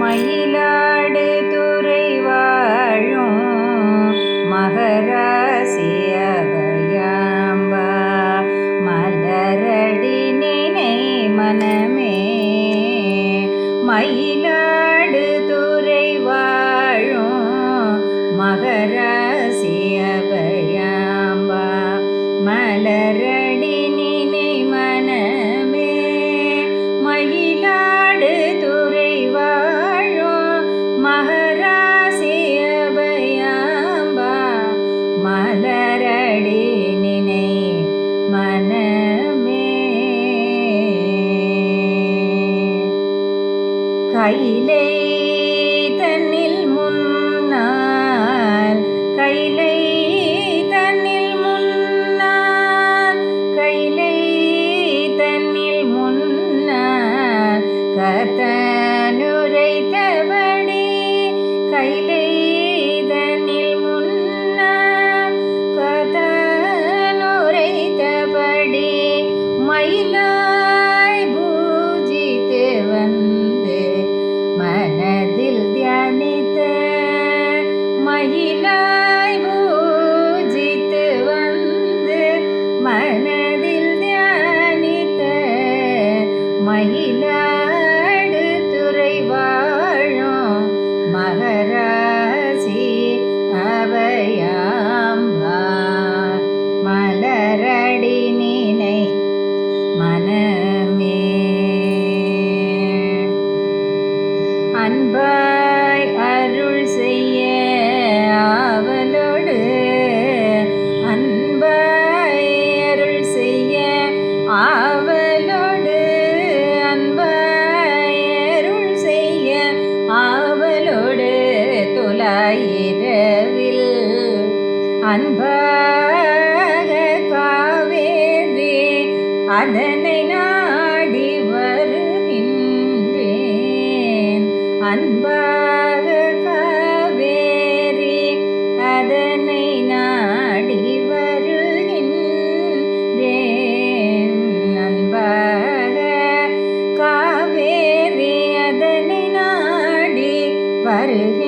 மயிலாடு துறை வாழும் மகராசி அவையாம்பா மலரடி நினை மனமே. மயிலாடு துறை வாழும் மகராசி அவையாம்பா மலரடி நினை மனமே. மயிலாடு துறை வாழும் மகராசி அபயாம்பா மலரடி நினை மனமே. கைலை தன்னில் முன்னால் கைலை தன்னில் முன்னால் கைலை தன்னில் முன்னால் கர்த்தனுரைத்தபடி கைலை தன்னில் முன்னால் கர்த்தனுரைத்தபடி மயிலாய் பூஜித்து வந்து மனதில் தியானித்த மயிலாய் பூஜித்து வந்து மனதில் தியானித்த மயிலாடு துறை வாழும் மகராசி அபயாம்பா மலரடி நினை மனமே. அன்பாய் அருள் செய்ய ஆவலோடு அன்பாய் அருள் செய்ய ஆவலோடு அன்பாய் அருள் செய்ய ஆவலோடு துலாயிரவில் அன்பாக காவேரி அதனை நாடி வருகின்றேன். அன்பாக காவேரி அதனை நாடி வருகின்றேன். அன்பாக காவேரி அதனை நாடி வருகின்றேன்.